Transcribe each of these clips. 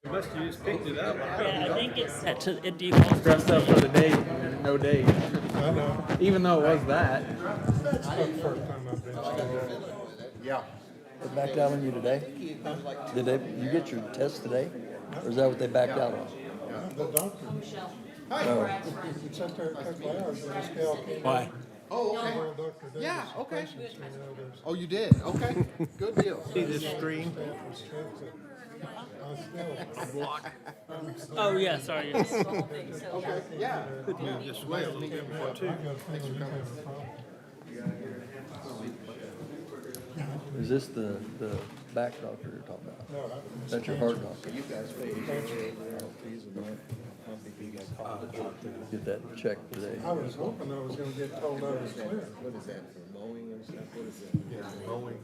You must have just picked it up. Yeah, I think it's set to it defaults. Dressed up for the date and no date. I know. Even though it was that. That's not the first time I've been to Yeah. They backed out on you today? Did you get your test today? Or is that what they backed out on? the doctor. No. It sat there a couple hours and the scale came. Why? Oh, okay. Well, Dr. Davis' Yeah, okay. patients, you know, there's Oh, you did? Okay. Good deal. See this screen? staff and strength that I still. Oh yeah, sorry. Yes. Okay. Yeah. Just wait a little bit more too. Is this the back doctor you're talking about? No, That's your heart doctor? Get that checked today. I was hoping I was gonna get told I was clear. What is that, for mowing and stuff? What is it? Yeah, mowing.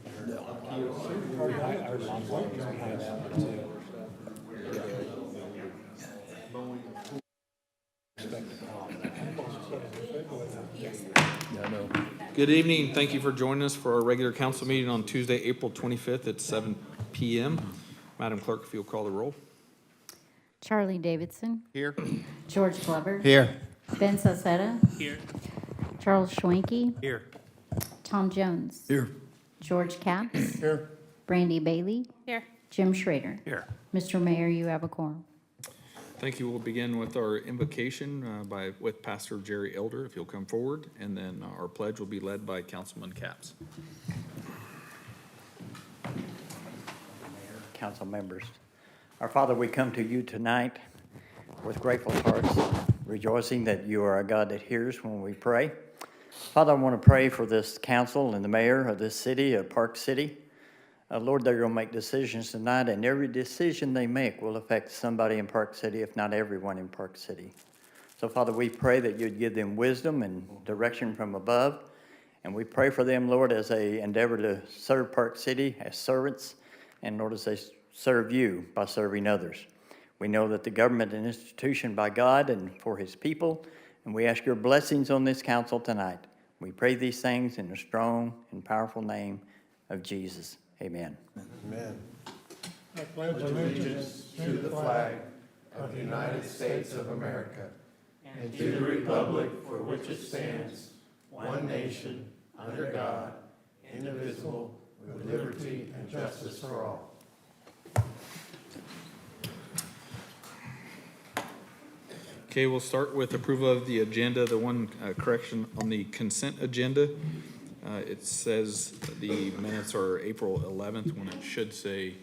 Yeah, I know. Good evening. Thank you for joining us for our regular council meeting on Tuesday, April 25th at 7 p.m. Madam Clerk, if you'll call the roll. Charlie Davidson, Here. George Glover, Here. Ben Sosetta, Here. Charles Schwenke, Here. Tom Jones, Here. George Capps, Here, Brandy Bailey, Here. Jim Schrader. Here. Mr. Mayor, you have a quorum. Thank you. We'll begin with our invocation with Pastor Jerry Elder, if you'll come forward, and then our pledge will be led by Councilman Capps. Council members. Our Father, we come to you tonight with grateful hearts, rejoicing that you are a God that hears when we pray. Father, I want to pray for this council and the mayor of this city, of Park City. Lord, they're going to make decisions tonight, and every decision they make will affect somebody in Park City, if not everyone in Park City. So, Father, we pray that you'd give them wisdom and direction from above. And we pray for them, Lord, as they endeavor to serve Park City as servants, and Lord, as they serve you by serving others. We know that the government is an institution by God and for his people, and we ask your blessings on this council tonight. We pray these things in the strong and powerful name of Jesus. Amen. I pledge allegiance to the flag of the United States of America and to the republic for which it stands, one nation, under God, indivisible, with liberty and justice for all. Okay, we'll start with approval of the agenda. The one correction on the consent agenda. It says the minutes are April 11th when it should say,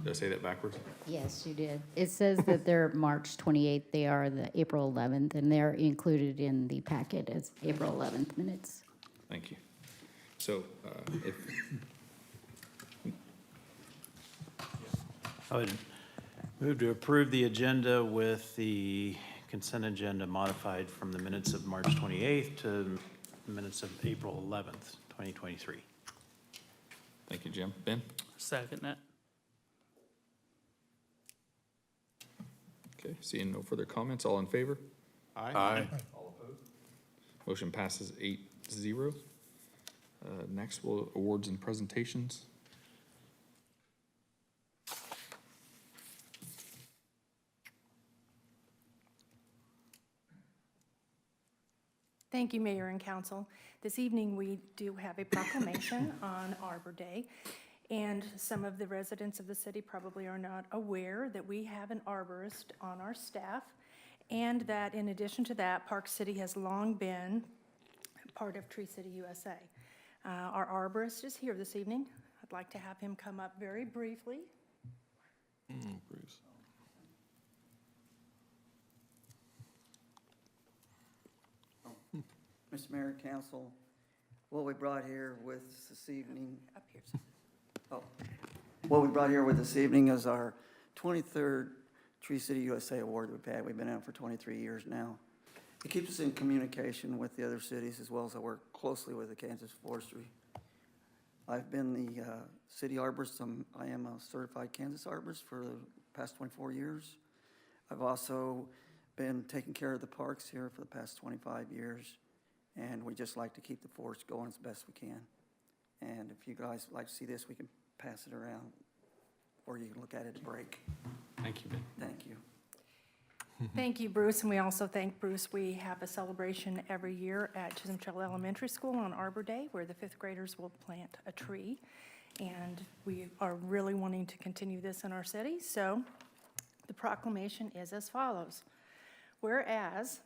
did I say that backwards? Yes, you did. It says that they're March 28th. They are the April 11th, and they're included in the packet as April 11th minutes. Thank you. So if, I would move to approve the agenda with the consent agenda modified from the minutes of March 28th to the minutes of April 11th, 2023. thank you, Jim. Ben? Second that. Okay, seeing no further comments, all in favor? Aye. Motion passes 8-0. Next, we'll awards and presentations. Thank you, Mayor and Council. This evening, we do have a proclamation on Arbor Day, and some of the residents of the city probably are not aware that we have an arborist on our staff, and that in addition to that, Park City has long been part of Tree City USA. Our arborist is here this evening. I'd like to have him come up very briefly. Bruce. Mr. Mayor, Council, what we brought here with this evening, Up here, sir. what we brought here with this evening is our 23rd Tree City USA Award we've had. We've been out for 23 years now. It keeps us in communication with the other cities as well as I work closely with the Kansas Forestry. I've been the city arborist. I am a certified Kansas arborist for the past 24 years. I've also been taking care of the parks here for the past 25 years. And we just like to keep the forest going as best we can. And if you guys would like to see this, we can pass it around or you can look at it at break. Thank you, Ben. Thank you. Thank you, Bruce, and we also thank Bruce. We have a celebration every year at Chisholm Trail Elementary School on Arbor Day, where the fifth graders will plant a tree. And we are really wanting to continue this in our city, so the proclamation is as follows. Whereas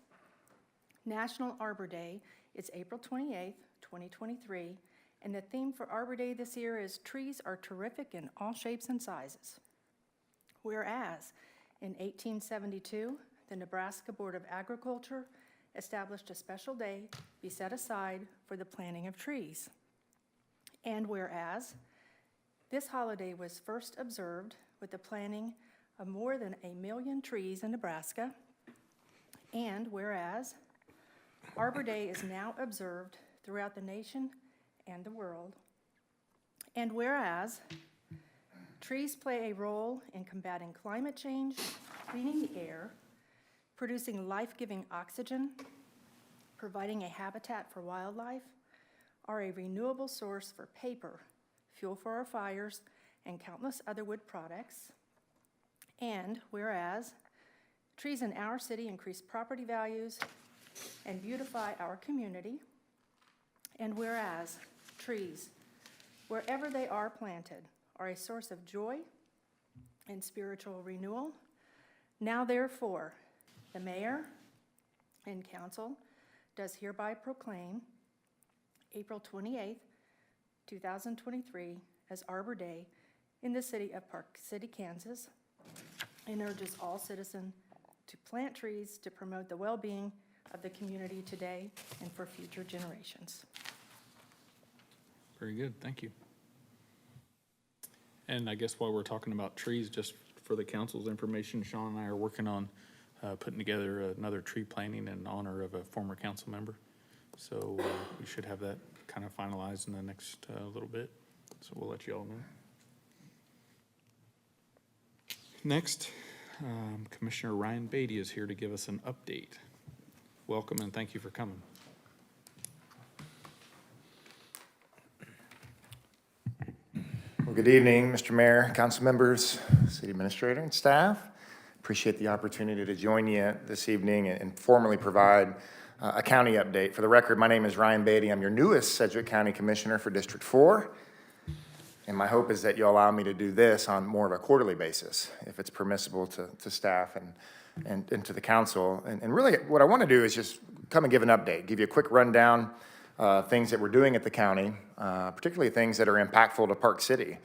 National Arbor Day is April 28th, 2023, and the theme for Arbor Day this year is Trees Are Terrific in All Shapes and Sizes. Whereas in 1872, the Nebraska Board of Agriculture established a special day be set aside for the planting of trees. And whereas this holiday was first observed with the planting of more than 1 million trees in Nebraska. And whereas Arbor Day is now observed throughout the nation and the world. And whereas trees play a role in combating climate change, cleaning the air, producing life-giving oxygen, providing a habitat for wildlife, are a renewable source for paper, fuel for our fires, and countless other wood products. And whereas trees in our city increase property values and beautify our community. And whereas trees, wherever they are planted, are a source of joy and spiritual renewal. Now therefore, the mayor and council does hereby proclaim April 28th, 2023 as Arbor Day in the city of Park City, Kansas, and urges all citizens to plant trees to promote the well-being of the community today and for future generations. Very good, thank you. And I guess while we're talking about trees, just for the council's information, Sean and I are working on putting together another tree planting in honor of a former council member. So we should have that kind of finalized in the next little bit. So we'll let you all know. Next, Commissioner Ryan Beatty is here to give us an update. Welcome and thank you for coming. Well, good evening, Mr. Mayor, council members, city administrator, and staff. Appreciate the opportunity to join you this evening and formally provide a county update. For the record, my name is Ryan Beatty. I'm your newest Sedgwick County Commissioner for District 4. And my hope is that you'll allow me to do this on more of a quarterly basis, if it's permissible to staff and to the council. And really, what I want to do is just come and give an update, give you a quick rundown, things that we're doing at the county, particularly things that are impactful to Park City.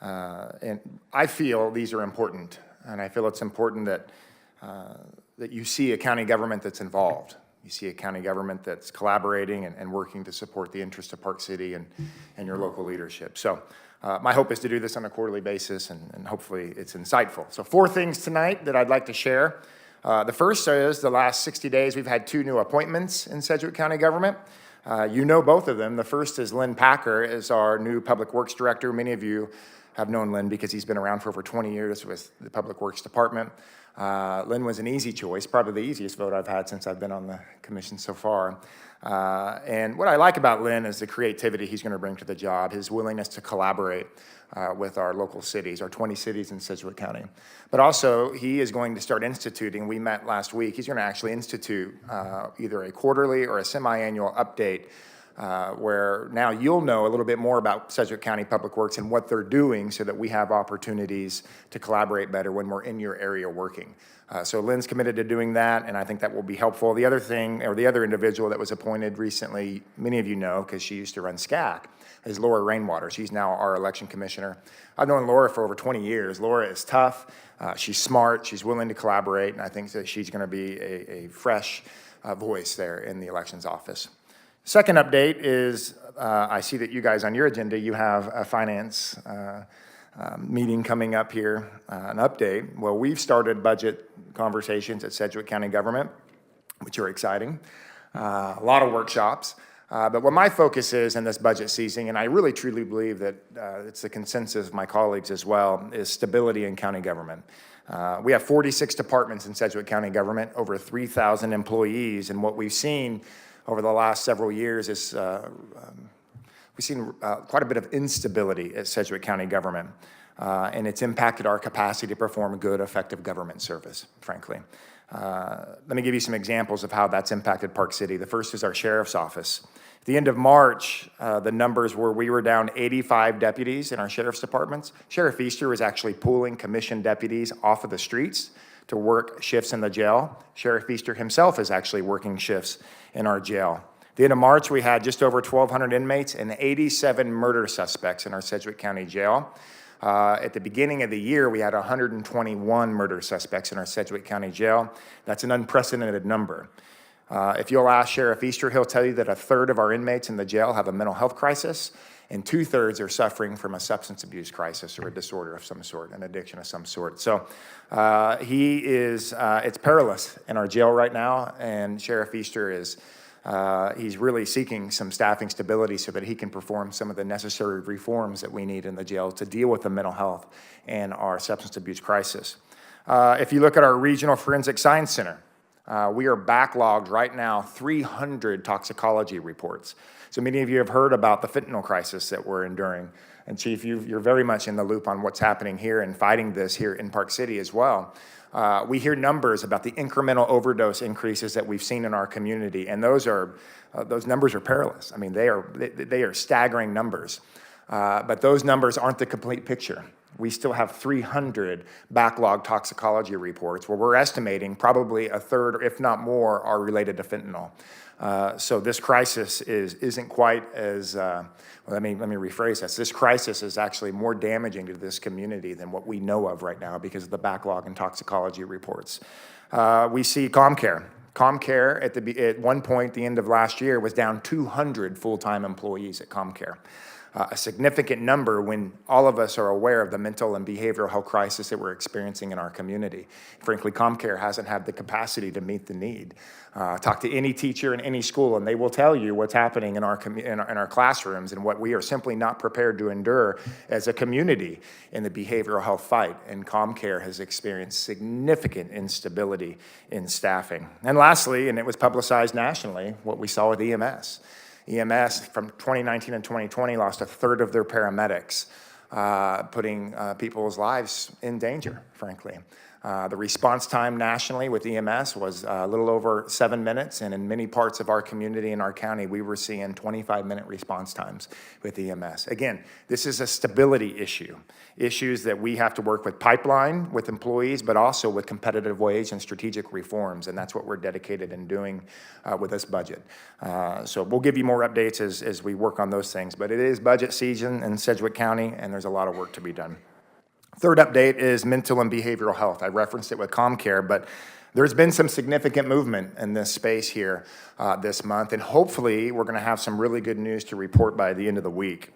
And I feel these are important, and I feel it's important that, that you see a county government that's involved. You see a county government that's collaborating and working to support the interests of Park City and your local leadership. So my hope is to do this on a quarterly basis, and hopefully it's insightful. So 4 things tonight that I'd like to share. The first is the last 60 days we've had 2 new appointments in Sedgwick County government. You know both of them. The first is Lynn Packer as our new Public Works Director. Many of you have known Lynn because he's been around for over 20 years with the Public Works Department. Lynn was an easy choice, probably the easiest vote I've had since I've been on the commission so far. And what I like about Lynn is the creativity he's going to bring to the job, his willingness to collaborate with our local cities, our 20 cities in Sedgwick County. But also, he is going to start instituting, we met last week, he's going to actually institute either a quarterly or a semi-annual update where now you'll know a little bit more about Sedgwick County Public Works and what they're doing so that we have opportunities to collaborate better when we're in your area working. So Lynn's committed to doing that, and I think that will be helpful. The other thing, or the other individual that was appointed recently, many of you know because she used to run SCAC, is Laura Rainwater. She's now our election commissioner. I've known Laura for over 20 years. Laura is tough, she's smart, she's willing to collaborate, and I think that she's gonna be a fresh voice there in the elections office. Second update is, I see that you guys on your agenda, you have a finance meeting coming up here, an update. Well, we've started budget conversations at Sedgwick County government, which are exciting. A lot of workshops. But what my focus is in this budget season, and I really truly believe that it's the consensus of my colleagues as well, is stability in county government. We have 46 departments in Sedgwick County government, over 3,000 employees, and what we've seen over the last several years is we've seen quite a bit of instability at Sedgwick County government. and it's impacted our capacity to perform good, effective government service, frankly. Let me give you some examples of how that's impacted Park City. The first is our sheriff's office. At the end of March, the numbers were we were down 85 deputies in our sheriff's departments. Sheriff Easter was actually pulling commissioned deputies off of the streets to work shifts in the jail. Sheriff Easter himself is actually working shifts in our jail. At the end of March, we had just over 1,200 inmates and 87 murder suspects in our Sedgwick County Jail. At the beginning of the year, we had 121 murder suspects in our Sedgwick County Jail. That's an unprecedented number. If you'll ask Sheriff Easter, he'll tell you that a third of our inmates in the jail have a mental health crisis, and 2/3 are suffering from a substance abuse crisis or a disorder of some sort, an addiction of some sort. So it's perilous in our jail right now, and Sheriff Easter is he's really seeking some staffing stability so that he can perform some of the necessary reforms that we need in the jail to deal with the mental health and our substance abuse crisis. If you look at our Regional Forensic Science Center, we are backlogged right now 300 toxicology reports. So many of you have heard about the fentanyl crisis that we're enduring. And Chief, you're very much in the loop on what's happening here and fighting this here in Park City as well. We hear numbers about the incremental overdose increases that we've seen in our community, and those numbers are perilous. I mean, they are staggering numbers. But those numbers aren't the complete picture. We still have 300 backlog toxicology reports where we're estimating probably a third, if not more, are related to fentanyl. So this crisis isn't quite as, let me rephrase this. This crisis is actually more damaging to this community than what we know of right now because of the backlog in toxicology reports. We see ComCare. ComCare at one point, the end of last year, was down 200 full-time employees at ComCare. A significant number when all of us are aware of the mental and behavioral health crisis that we're experiencing in our community. Frankly, ComCare hasn't had the capacity to meet the need. Talk to any teacher in any school and they will tell you what's happening in our classrooms and what we are simply not prepared to endure as a community in the behavioral health fight. And ComCare has experienced significant instability in staffing. And lastly, and it was publicized nationally, what we saw with EMS. EMS from 2019 and 2020 lost a third of their paramedics, putting people's lives in danger, frankly. The response time nationally with EMS was a little over 7 minutes, and in many parts of our community and our county, we were seeing 25-minute response times with EMS. Again, this is a stability issue, issues that we have to work with pipeline, with employees, but also with competitive wage and strategic reforms, and that's what we're dedicated in doing with this budget. So we'll give you more updates as we work on those things, but it is budget season in Sedgwick County, and there's a lot of work to be done. Third update is mental and behavioral health. I referenced it with ComCare, but there's been some significant movement in this space here this month, and hopefully we're going to have some really good news to report by the end of the week.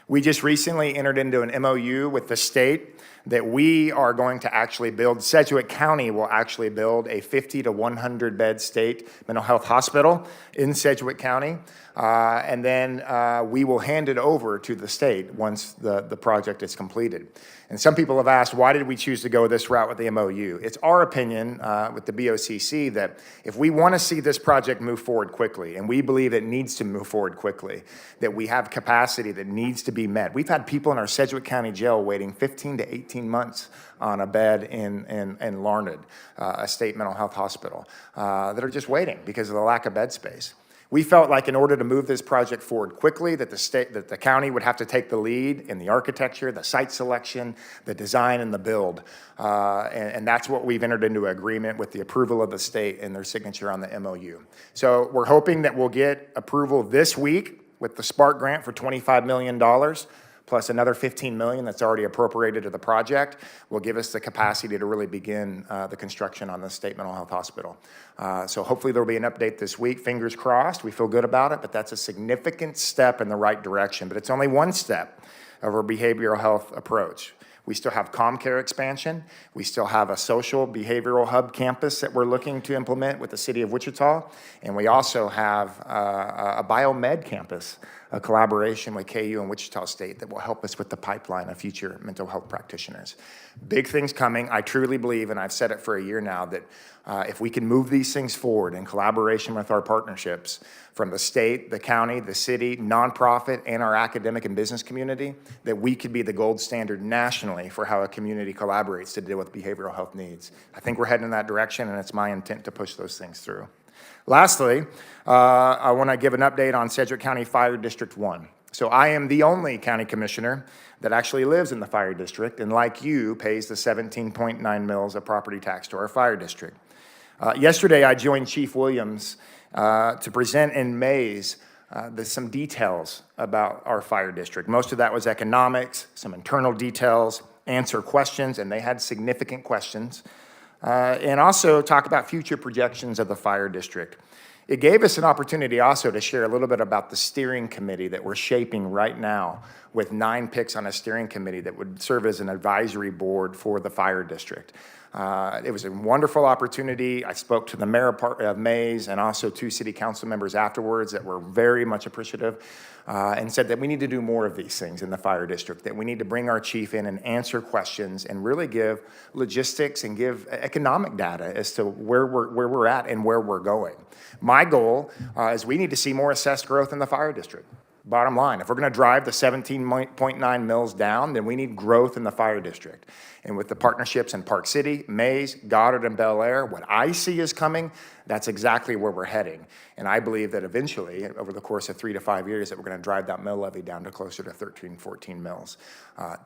We just recently entered into an MOU with the state that we are going to actually build, Sedgwick County will actually build a 50 to 100 bed state mental health hospital in Sedgwick County. And then we will hand it over to the state once the project is completed. And some people have asked, why did we choose to go this route with the MOU? It's our opinion with the BOCC that if we want to see this project move forward quickly, and we believe it needs to move forward quickly, that we have capacity that needs to be met. We've had people in our Sedgwick County Jail waiting 15 to 18 months on a bed in Larned, a state mental health hospital, that are just waiting because of the lack of bed space. We felt like in order to move this project forward quickly, that the county would have to take the lead in the architecture, the site selection, the design, and the build. And that's what we've entered into agreement with the approval of the state and their signature on the MOU. So we're hoping that we'll get approval this week with the Spark grant for $25 million. Plus another $15 million that's already appropriated to the project will give us the capacity to really begin the construction on the state mental health hospital. So hopefully there'll be an update this week. Fingers crossed. We feel good about it, but that's a significant step in the right direction. But it's only one step of our behavioral health approach. We still have ComCare expansion. We still have a social behavioral hub campus that we're looking to implement with the city of Wichita. And we also have a biomed campus a collaboration with KU and Wichita State that will help us with the pipeline of future mental health practitioners. Big things coming. I truly believe, and I've said it for a year now, that if we can move these things forward in collaboration with our partnerships from the state, the county, the city, nonprofit, and our academic and business community, that we could be the gold standard nationally for how a community collaborates to deal with behavioral health needs. I think we're heading in that direction, and it's my intent to push those things through. Lastly, I want to give an update on Sedgwick County Fire District 1. So I am the only county commissioner that actually lives in the fire district, and like you, pays the 17.9 mils of property tax to our fire district. Yesterday, I joined Chief Williams to present in Mays some details about our fire district. Most of that was economics, some internal details, answer questions, and they had significant questions, and also talk about future projections of the fire district. It gave us an opportunity also to share a little bit about the steering committee that we're shaping right now, with 9 picks on a steering committee that would serve as an advisory board for the fire district. It was a wonderful opportunity. I spoke to the mayor of Mays and also 2 city council members afterwards that were very much appreciative and said that we need to do more of these things in the fire district, that we need to bring our chief in and answer questions and really give logistics and give economic data as to where we're at and where we're going. My goal is we need to see more assessed growth in the fire district. Bottom line, if we're going to drive the 17.9 mils down, then we need growth in the fire district. And with the partnerships in Park City, Mays, Goddard, and Bel Air, what I see is coming, that's exactly where we're heading. And I believe that eventually, over the course of 3 to 5 years, that we're going to drive that mill levy down to closer to 13, 14 mils.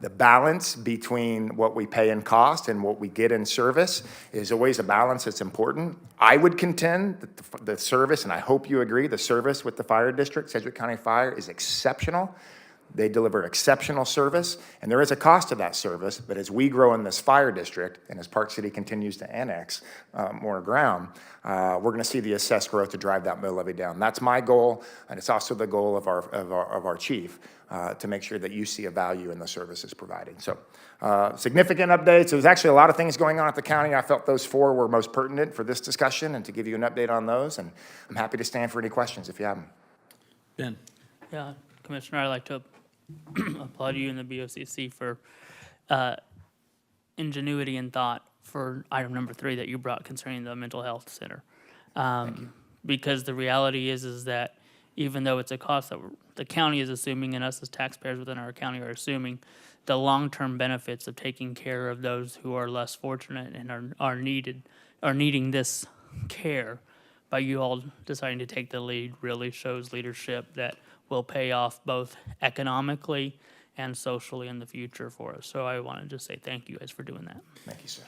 The balance between what we pay in cost and what we get in service is always a balance that's important. I would contend that the service, and I hope you agree, the service with the fire district, Sedgwick County Fire, is exceptional. They deliver exceptional service, and there is a cost to that service, but as we grow in this fire district, and as Park City continues to annex more ground, we're going to see the assessed growth to drive that mill levy down. That's my goal, and it's also the goal of our chief, to make sure that you see a value in the services provided. So significant updates. There was actually a lot of things going on at the county. I felt those 4 were most pertinent for this discussion and to give you an update on those, and I'm happy to stand for any questions if you have them. Ben? Yeah, Commissioner, I'd like to applaud you and the BOCC for ingenuity and thought for item number 3 that you brought concerning the mental health center. Because the reality is that even though it's a cost that the county is assuming and us as taxpayers within our county are assuming, the long-term benefits of taking care of those who are less fortunate and are needing this care by you all deciding to take the lead really shows leadership that will pay off both economically and socially in the future for us. So I want to just say thank you guys for doing that. Thank you, sir.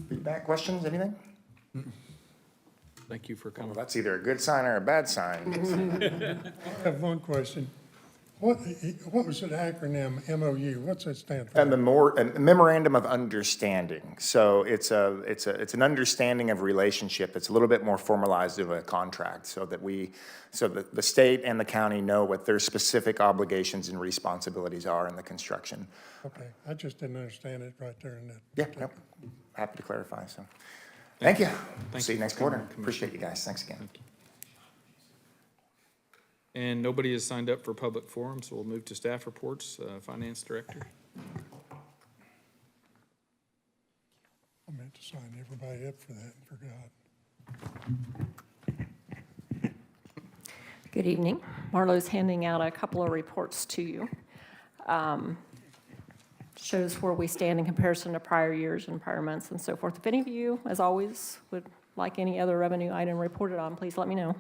Feedback, questions, anything? Thank you for Well, coming. that's either a good sign or a bad sign. I have one question. What was that acronym, MOU? What's that stand for? A memorandum of understanding. So it's an understanding of relationship. It's a little bit more formalized than a contract, so that the state and the county know what their specific obligations and responsibilities are in the construction. Okay, I just didn't understand it right there in that. Yeah, nope. Happy to clarify. So, thank you. See you you next for quarter. coming, Commissioner. Appreciate you guys. Thanks again. And nobody has signed up for public forum, so we'll move to staff reports. Finance Director. I meant to sign everybody up for that and forgot. Good evening. Marlo's handing out a couple of reports to you. Shows where we stand in comparison to prior years and prior months and so forth. If any of you, as always, would like any other revenue item reported on, please let me know.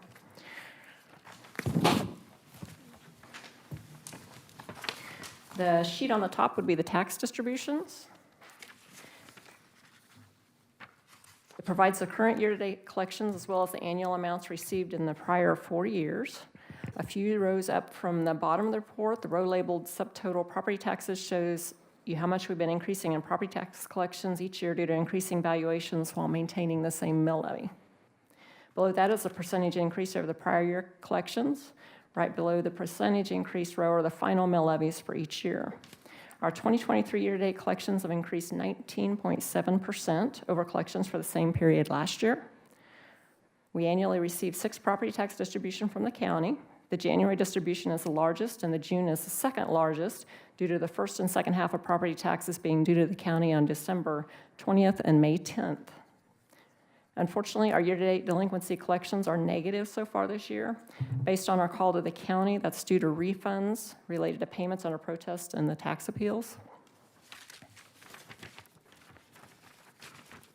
The sheet on the top would be the tax distributions. It provides the current year-to-date collections as well as the annual amounts received in the prior 4 years. A few rows up from the bottom of the report, the row labeled subtotal property taxes shows you how much we've been increasing in property tax collections each year due to increasing valuations while maintaining the same mill levy. Below that is the percentage increase over the prior year collections. Right below the percentage increase row are the final mill levies for each year. Our 2023 year-to-date collections have increased 19.7% over collections for the same period last year. We annually receive 6 property tax distribution from the county. The January distribution is the largest, and the June is the second largest due to the first and second half of property taxes being due to the county on December 20th and May 10th. Unfortunately, our year-to-date delinquency collections are negative so far this year. Based on our call to the county, that's due to refunds related to payments under protest and the tax appeals.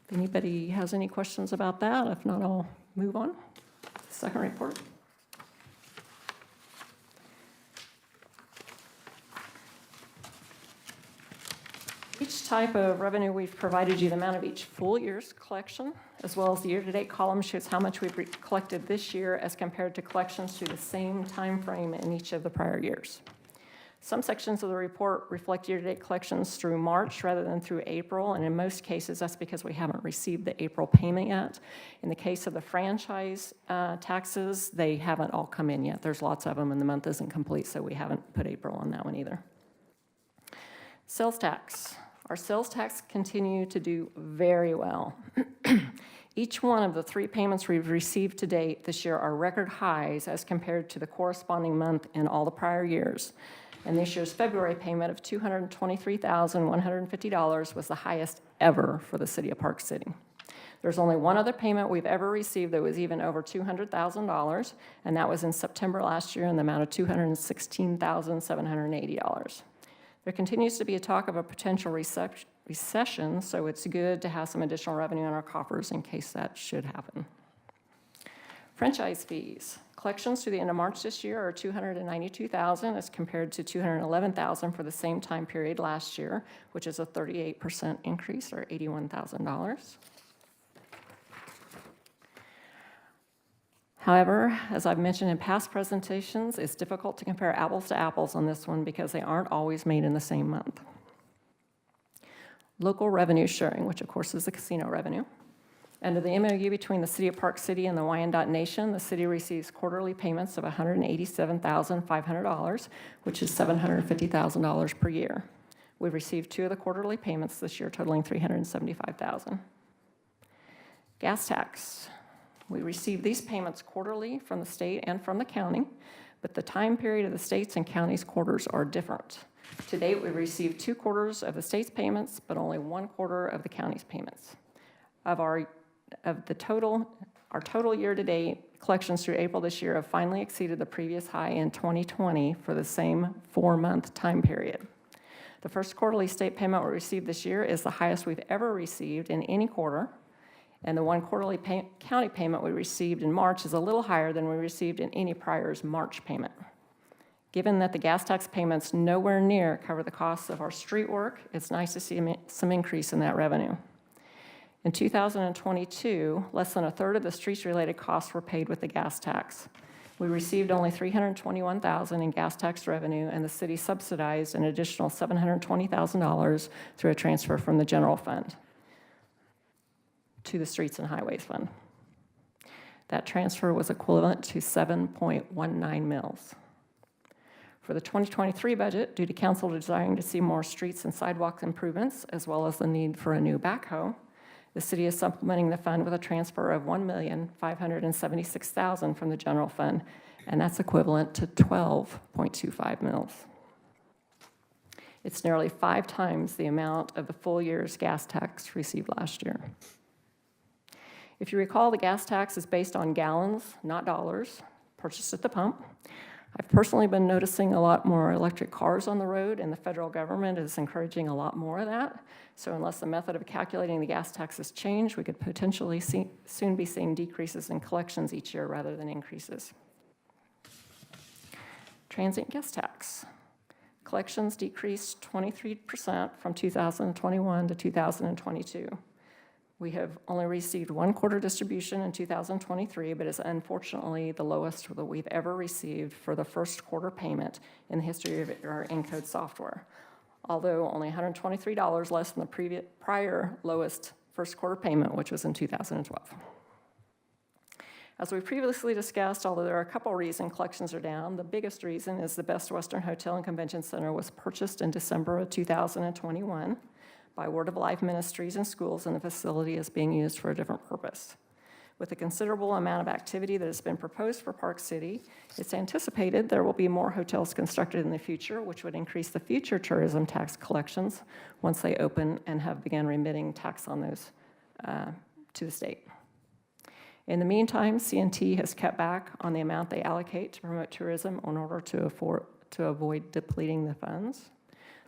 If anybody has any questions about that, if not, I'll move on. Second report. Each type of revenue, we've provided you the amount of each full year's collection, as well as the year-to-date column shows how much we've collected this year as compared to collections through the same time frame in each of the prior years. Some sections of the report reflect year-to-date collections through March rather than through April, and in most cases, that's because we haven't received the April payment yet. In the case of the franchise taxes, they haven't all come in yet. There's lots of them, and the month isn't complete, so we haven't put April on that one either. Sales tax. Our sales tax continue to do very well. Each one of the 3 payments we've received to date this year are record highs as compared to the corresponding month in all the prior years. And this year's February payment of $223,150 was the highest ever for the city of Park City. There's only one other payment we've ever received that was even over $200,000, and that was in September last year in the amount of $216,780. There continues to be a talk of a potential recession, so it's good to have some additional revenue in our coffers in case that should happen. Franchise fees. Collections through the end of March this year are $292,000 as compared to $211,000 for the same time period last year, which is a 38% increase, or $81,000. However, as I've mentioned in past presentations, it's difficult to compare apples to apples on this one because they aren't always made in the same month. Local revenue sharing, which of course is the casino revenue. Under the MOU between the City of Park City and the Wyandotte Nation, the city receives quarterly payments of $187,500, which is $750,000 per year. We've received 2 of the quarterly payments this year, totaling $375,000. Gas tax. We receive these payments quarterly from the state and from the county, but the time period of the state's and county's quarters are different. To date, we've received 2 quarters of the state's payments, but only 1 quarter of the county's payments. Our total year-to-date collections through April this year have finally exceeded the previous high in 2020 for the same 4-month time period. The first quarterly state payment we received this year is the highest we've ever received in any quarter, and the 1 quarterly county payment we received in March is a little higher than we received in any prior's March payment. Given that the gas tax payments nowhere near cover the costs of our street work, it's nice to see some increase in that revenue. In 2022, less than a third of the streets-related costs were paid with the gas tax. We received only $321,000 in gas tax revenue, and the city subsidized an additional $720,000 through a transfer from the general fund to the Streets and Highways Fund. That transfer was equivalent to 7.19 mils. For the 2023 budget, due to council desiring to see more streets and sidewalk improvements, as well as the need for a new backhoe, the city is supplementing the fund with a transfer of $1,576,000 from the general fund, and that's equivalent to 12.25 mils. It's nearly 5 times the amount of the full year's gas tax received last year. If you recall, the gas tax is based on gallons, not dollars, purchased at the pump. I've personally been noticing a lot more electric cars on the road, and the federal government is encouraging a lot more of that. So unless the method of calculating the gas taxes change, we could potentially soon be seeing decreases in collections each year rather than increases. Transient guest tax. Collections decreased 23% from 2021 to 2022. We have only received 1 quarter distribution in 2023, but it's unfortunately the lowest that we've ever received for the first quarter payment in the history of our Encode software. Although only $123 less than the prior lowest first quarter payment, which was in 2012. As we previously discussed, although there are a couple reasons collections are down, the biggest reason is the Best Western Hotel and Convention Center was purchased in December of 2021. By Word of Life Ministries and schools, and the facility is being used for a different purpose. With the considerable amount of activity that has been proposed for Park City, it's anticipated there will be more hotels constructed in the future, which would increase the future tourism tax collections once they open and have begun remitting tax on those to the state. In the meantime, CNT has cut back on the amount they allocate to promote tourism in order to avoid depleting the funds.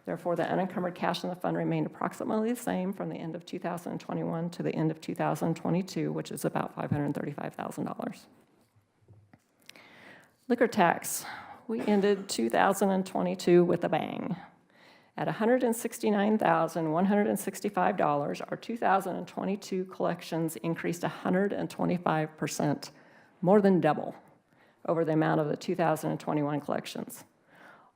Therefore, the unencumbered cash in the fund remained approximately the same from the end of 2021 to the end of 2022, which is about $535,000. Liquor tax. We ended 2022 with a bang. At $169,165, our 2022 collections increased 125%, more than double, over the amount of the 2021 collections.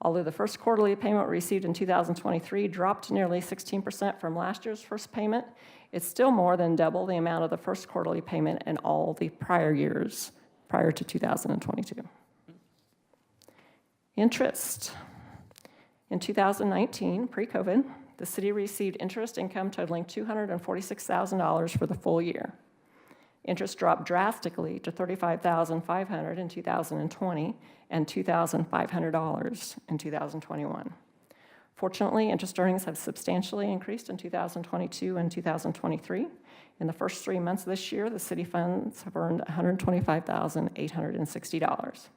Although the first quarterly payment received in 2023 dropped nearly 16% from last year's first payment, it's still more than double the amount of the first quarterly payment in all the prior years prior to 2022. Interest. In 2019, pre-COVID, the city received interest income totaling $246,000 for the full year. Interest dropped drastically to $35,500 in 2020 and $2,500 in 2021. Fortunately, interest earnings have substantially increased in 2022 and 2023. In the first 3 months of this year, the city funds have earned $125,860.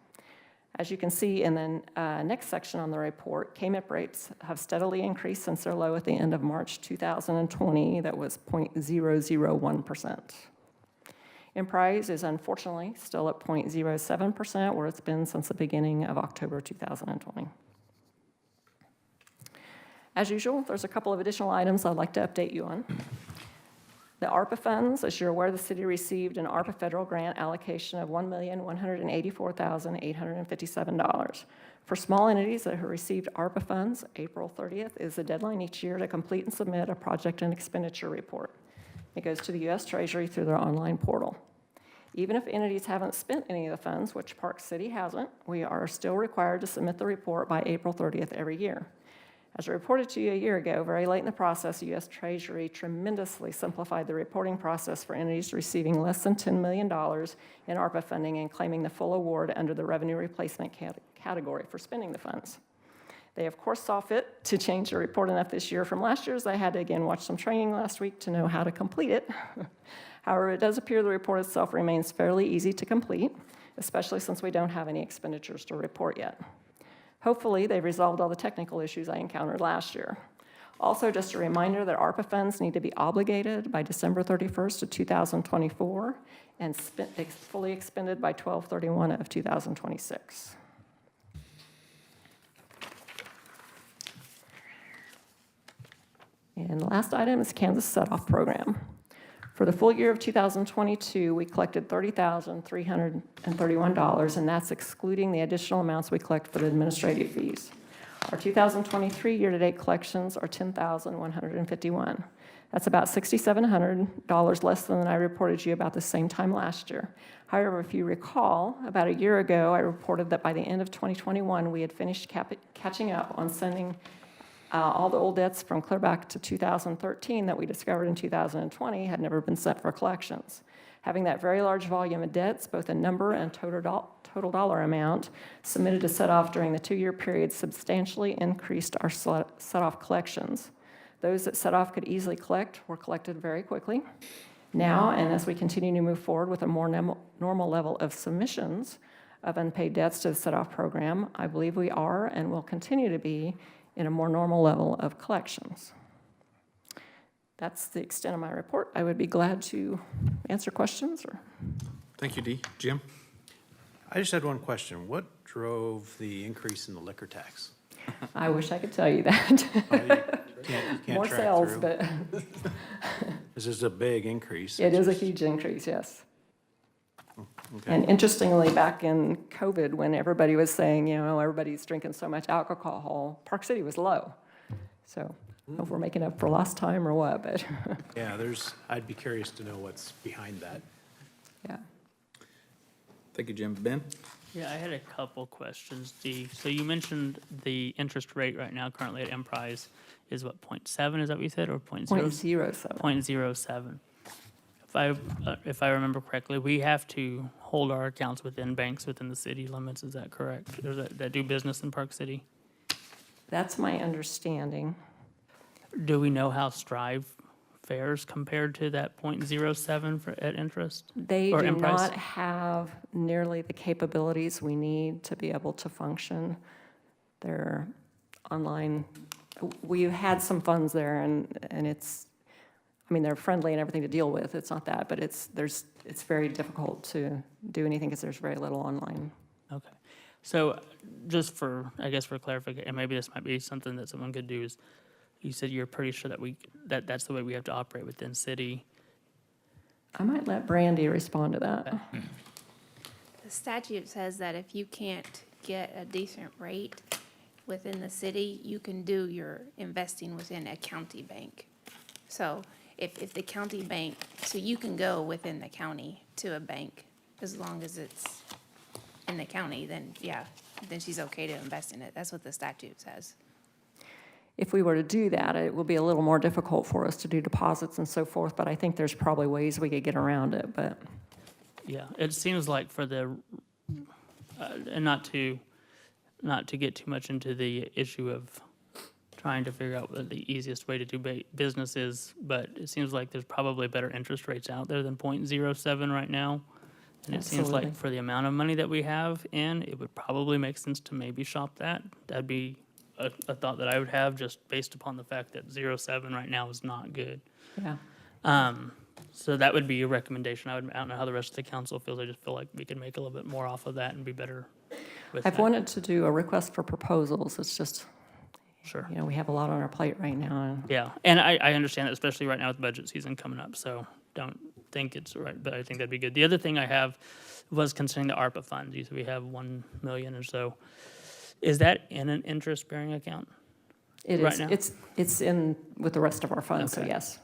As you can see in the next section on the report, KMIP rates have steadily increased since their low at the end of March 2020, that was 0.001%. Emprise is unfortunately still at 0.07%, where it's been since the beginning of October 2020. As usual, there's a couple of additional items I'd like to update you on. The ARPA funds, as you're aware, the city received an ARPA federal grant allocation of $1,184,857. For small entities that have received ARPA funds, April 30th is the deadline each year to complete and submit a project and expenditure report. It goes to the U.S. Treasury through their online portal. Even if entities haven't spent any of the funds, which Park City hasn't, we are still required to submit the report by April 30th every year. As I reported to you a year ago, very late in the process, the U.S. Treasury tremendously simplified the reporting process for entities receiving less than $10 million in ARPA funding and claiming the full award under the revenue replacement category for spending the funds. They, of course, saw fit to change the report enough this year from last year's. I had to, again, watch some training last week to know how to complete it. However, it does appear the report itself remains fairly easy to complete, especially since we don't have any expenditures to report yet. Hopefully, they've resolved all the technical issues I encountered last year. Also, just a reminder that ARPA funds need to be obligated by December 31st of 2024 and fully expended by 12/31 of 2026. And the last item is Kansas Set-Off Program. For the full year of 2022, we collected $30,331, and that's excluding the additional amounts we collect for the administrative fees. Our 2023 year-to-date collections are $10,151. That's about $6,700 less than I reported to you about the same time last year. However, if you recall, about a year ago, I reported that by the end of 2021, we had finished catching up on sending all the old debts from clear back to 2013 that we discovered in 2020 had never been sent for collections. Having that very large volume of debts, both in number and total dollar amount, submitted to set-off during the 2-year period substantially increased our set-off collections. Those that set-off could easily collect were collected very quickly. Now, and as we continue to move forward with a more normal level of submissions of unpaid debts to the set-off program, I believe we are and will continue to be in a more normal level of collections. That's the extent of my report. I would be glad to answer questions. Thank you, Dee. Jim? I just had one question. What drove the increase in the liquor tax? I wish I could tell you that. You can't More track sales, through. but This is a big increase. it is a It's just- huge increase, yes. Okay. And interestingly, back in COVID, when everybody was saying, you know, everybody's drinking so much alcohol, Park City was low. So I don't know if we're making up for lost time or what, but Yeah, I'd be curious to know what's behind that. yeah. Thank you, Jim. Ben? Yeah, I had a couple questions, Dee. So you mentioned the interest rate right now currently at Emprise is what, 0.7, is that what you said, or 0.0? 0.07. 0.07. if I remember correctly, we have to hold our accounts within banks within the city limits, is that correct? Or that do business in Park City? That's my understanding. Do we know how Strive fares compared to that .07 for, at interest? They Or do in price? not have nearly the capabilities we need to be able to function. Their online, we've had some funds there, and it's, I mean, they're friendly and everything to deal with, it's not that, but it's very difficult to do anything because there's very little online. Okay. So just for, I guess for clarification, and maybe this might be something that someone could do is, you said you're pretty sure that that's the way we have to operate within city. I might let Brandy respond to that. The statute says that if you can't get a decent rate within the city, you can do your investing within a county bank. So if the county bank, so you can go within the county to a bank as long as it's in the county, then yeah, then she's okay to invest in it. That's what the statute says. If we were to do that, it would be a little more difficult for us to do deposits and so forth, but I think there's probably ways we could get around it, but. Yeah, it seems like for the, and not to get too much into the issue of trying to figure out what the easiest way to do business is, but it seems like there's probably better interest rates out there than .07 right now. And it seems Absolutely. like for the amount of money that we have in, it would probably make sense to maybe shop that. That'd be a thought that I would have just based upon the fact that 07 right now is not good. Yeah. So that would be a recommendation. I don't know how the rest of the council feels. I just feel like we could make a little bit more off of that and be better with I've that. wanted to do a request for proposals. It's just, Sure. you know, we have a lot on our plate right now. And Yeah, and I understand that, especially right now with budget season coming up, so don't think it's right, but I think that'd be good. The other thing I have was concerning the ARPA funds. You said we have 1 million or so. Is that in an interest-bearing account? it Right is, now? it's in with the rest of our funds, so Okay. yes.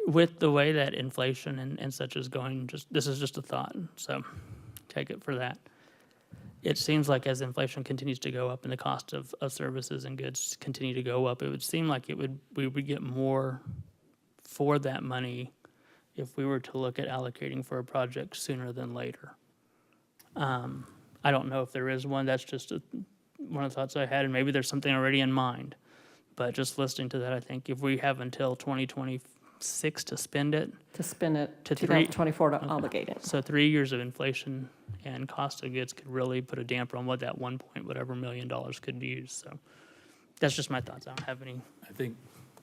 With the way that inflation and such is going, this is just a thought, so take it for that. It seems like as inflation continues to go up and the cost of services and goods continue to go up, it would seem like we would get more for that money if we were to look at allocating for a project sooner than later. I don't know if there is one, that's just one of the thoughts I had, and maybe there's something already in mind. But just listening to that, I think if we have until 2026 to spend it, To spend it, To 2024 to obligate it. so 3 years of inflation and cost of goods could really put a damper on what that $1 million could use. So that's just my thoughts. I don't have any. I think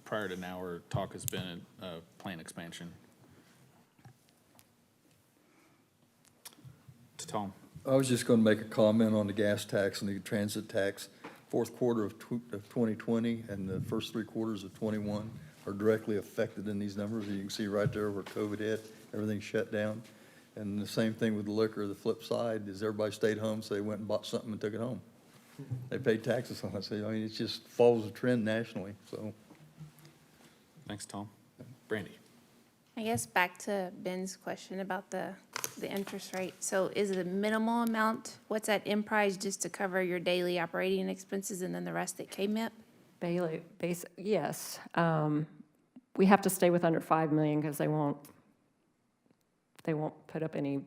prior to now, our talk has been plan expansion. To Tom. I was just going to make a comment on the gas tax and the transit tax. Fourth quarter of 2020 and the first 3 quarters of 21 are directly affected in these numbers. You can see right there where COVID hit, everything shut down. And the same thing with the liquor. The flip side is everybody stayed home, so they went and bought something and took it home. They paid taxes on it. So, I mean, it just follows a trend nationally, so. Thanks, Tom. Brandy. I guess back to Ben's question about the interest rate. So is it a minimal amount? What's that enterprise just to cover your daily operating expenses and then the rest at KMIP? Bailey, yes. We have to stay with under 5 million because they won't put up any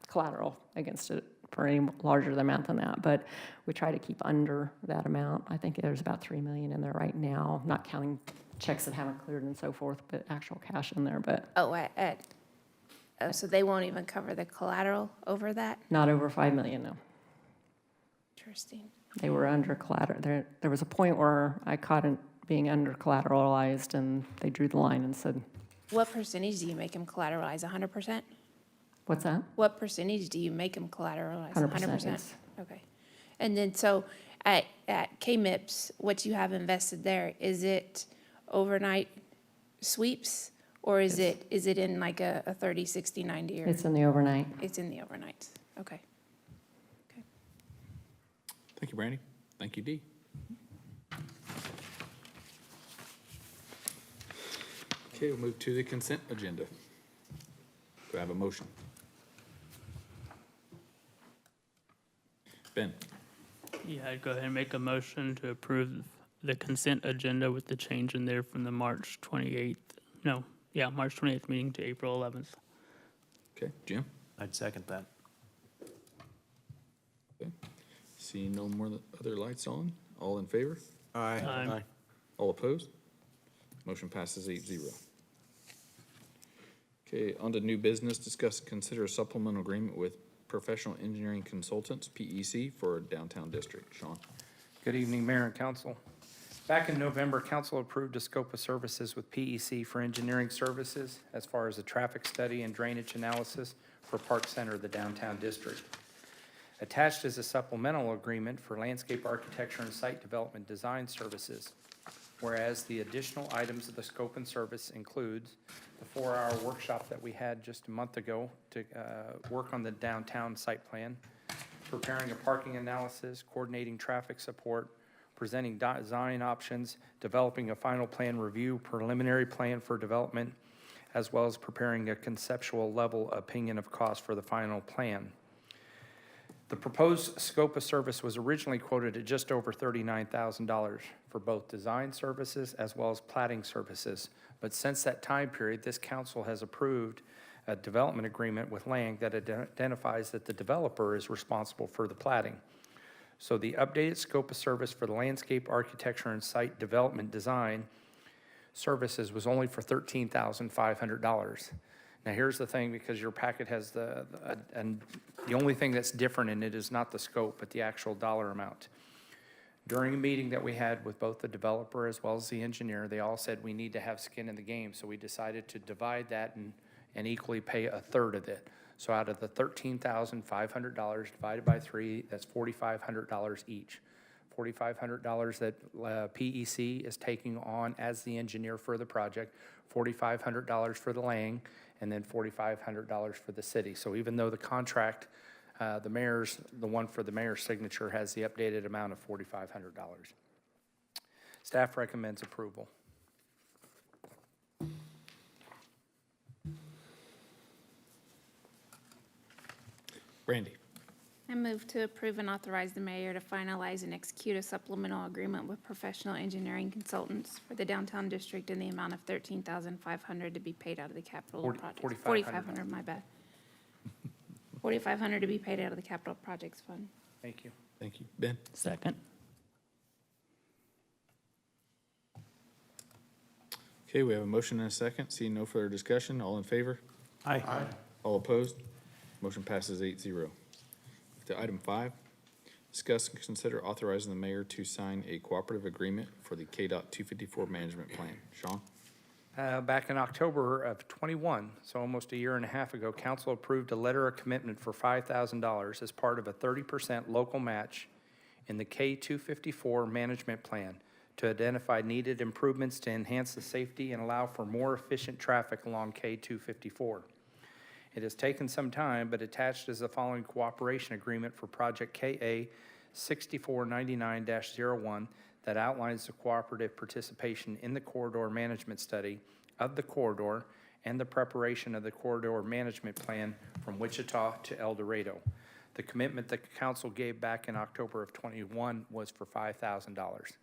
collateral against it for any larger amount than that. But we try to keep under that amount. I think there's about 3 million in there right now, not counting checks that haven't cleared and so forth, but actual cash in there, but So they won't even cover the collateral over that? not over 5 million, no. Interesting. They were under collateral. There was a point where I caught it being under collateralized, and they drew the line and said, What percentage do you make them collateralize? 100%? what's that? What percentage do you make them collateralize? 100%, yes. Okay. And then, so at KMIPS, what you have invested there, is it overnight sweeps? Or is it in like a 30, 60, 90 or? It's in the overnight. It's in the overnights. Okay. Thank you, Brandy. Thank you, Dee. Okay, we'll move to the consent agenda. Do I have a motion? Ben. Yeah, I'd go ahead and make a motion to approve the consent agenda with the change in there from the March 28th. No, yeah, March 28th meeting to April 11th. Okay, Jim? I'd second that. Okay. See no more other lights on? All in favor? Aye. All opposed? Motion passes 8-0. Okay, on to new business. Discuss and consider a supplemental agreement with Professional Engineering Consultants, PEC, for downtown district. Sean? Good evening, Mayor and Council. Back in November, Council approved a scope of services with PEC for engineering services as far as a traffic study and drainage analysis for Park Center, the downtown district. Attached is a supplemental agreement for landscape architecture and site development design services, whereas the additional items of the scope and service includes the 4-hour workshop that we had just a month ago to work on the downtown site plan, preparing a parking analysis, coordinating traffic support, presenting design options, developing a final plan review, preliminary plan for development, as well as preparing a conceptual level opinion of cost for the final plan. The proposed scope of service was originally quoted at just over $39,000 for both design services as well as plating services. But since that time period, this council has approved a development agreement with Lang that identifies that the developer is responsible for the plating. So the updated scope of service for the landscape architecture and site development design services was only for $13,500. Now, here's the thing, because your packet has and the only thing that's different in it is not the scope, but the actual dollar amount. During a meeting that we had with both the developer as well as the engineer, they all said we need to have skin in the game, so we decided to divide that and equally pay a third of it. So out of the $13,500 divided by 3, that's $4,500 each. $4,500 that PEC is taking on as the engineer for the project, $4,500 for the Lang, and then $4,500 for the city. So even though the contract, the one for the mayor's signature has the updated amount of $4,500. Staff recommends approval. Brandy? I move to approve and authorize the mayor to finalize and execute a supplemental agreement with Professional Engineering Consultants for the downtown district in the amount of $13,500 to be paid out of the capital projects. $4,500, my bad. $4,500 to be paid out of the capital projects fund. Thank you. Thank you. Ben? Second. Okay, we have a motion and a second. Seeing no further discussion, all in favor? Aye. All opposed? Motion passes 8-0. To item 5, discuss and consider authorizing the mayor to sign a cooperative agreement for the KDOT 254 management plan. Sean? Back in October of '21, so almost a year and a half ago, council approved a letter of commitment for $5,000 as part of a 30% local match in the K254 management plan to identify needed improvements to enhance the safety and allow for more efficient traffic along K254. It has taken some time, but attached is the following cooperation agreement for project KA 6499-01 that outlines the cooperative participation in the corridor management study of the corridor and the preparation of the corridor management plan from Wichita to El Dorado. The commitment that the council gave back in October of '21 was for $5,000.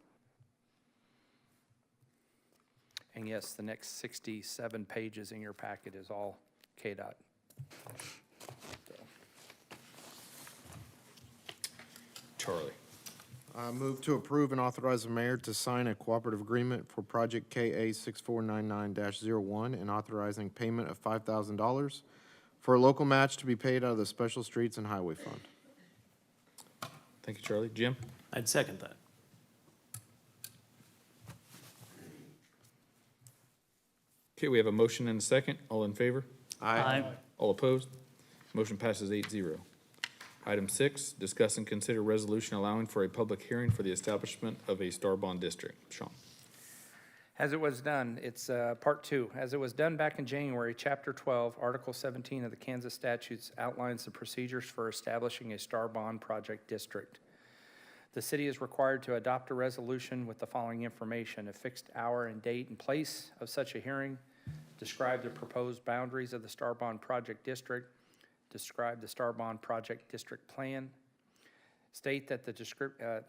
And yes, the next 67 pages in your packet is all KDOT. Charlie? I move to approve and authorize the mayor to sign a cooperative agreement for project KA 6499-01 and authorizing payment of $5,000 for a local match to be paid out of the Special Streets and Highway Fund. Thank you, Charlie. Jim? I'd second that. Okay, we have a motion and a second. All in favor? Aye. All opposed? Motion passes 8-0. Item 6, discuss and consider resolution allowing for a public hearing for the establishment of a Star Bond District. Sean? As it was done, it's part 2. As it was done back in January, Chapter 12, Article 17 of the Kansas statutes outlines the procedures for establishing a Star Bond Project District. The city is required to adopt a resolution with the following information: a fixed hour and date and place of such a hearing, describe the proposed boundaries of the Star Bond Project District, describe the Star Bond Project District plan, State that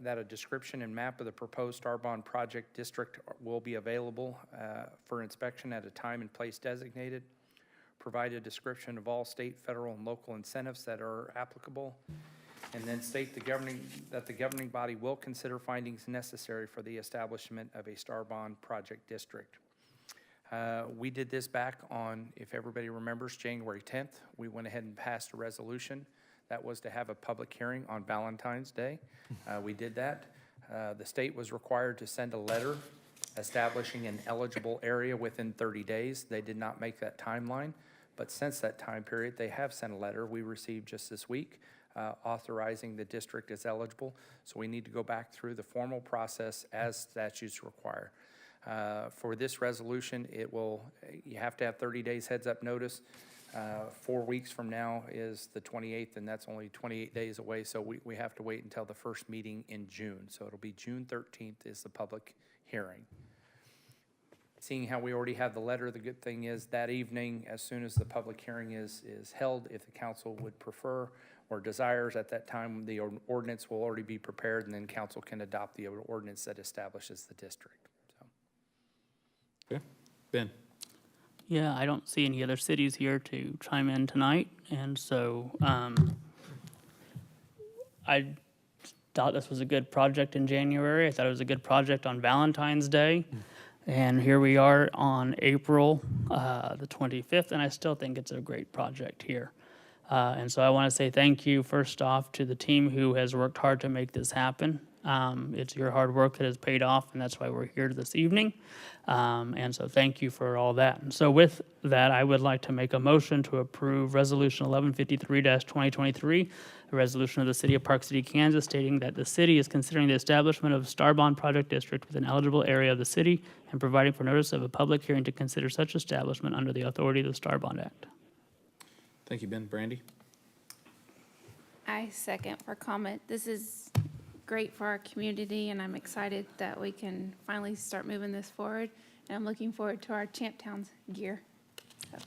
that a description and map of the proposed Starbond project district will be available for inspection at a time and place designated. Provide a description of all state, federal, and local incentives that are applicable. And then state that the governing body will consider findings necessary for the establishment of a Starbond project district. We did this back on, if everybody remembers, January 10th. We went ahead and passed a resolution that was to have a public hearing on Valentine's Day. We did that. The state was required to send a letter establishing an eligible area within 30 days. They did not make that timeline, but since that time period, they have sent a letter we received just this week authorizing the district as eligible. So we need to go back through the formal process as statutes require. For this resolution, you have to have 30 days heads up notice. 4 weeks from now is the 28th, and that's only 28 days away, so we have to wait until the first meeting in June. So it'll be June 13th is the public hearing. Seeing how we already have the letter, the good thing is that evening, as soon as the public hearing is held, if the council would prefer or desires at that time, the ordinance will already be prepared, and then council can adopt the ordinance that establishes the district. So. Okay. Ben? Yeah, I don't see any other cities here to chime in tonight, and so I thought this was a good project in January. I thought it was a good project on Valentine's Day, and here we are on April the 25th, and I still think it's a great project here. And so I want to say thank you, first off, to the team who has worked hard to make this happen. It's your hard work that has paid off, and that's why we're here this evening. And so thank you for all that. And so with that, I would like to make a motion to approve Resolution 1153-2023, a resolution of the City of Park City, Kansas, stating that the city is considering the establishment of Starbond Project District within an eligible area of the city and providing for notice of a public hearing to consider such establishment under the authority of the Starbond Act. Thank you, Ben. Brandy? I second for comment. This is great for our community, and I'm excited that we can finally start moving this forward. And I'm looking forward to our Champ Towns gear. So.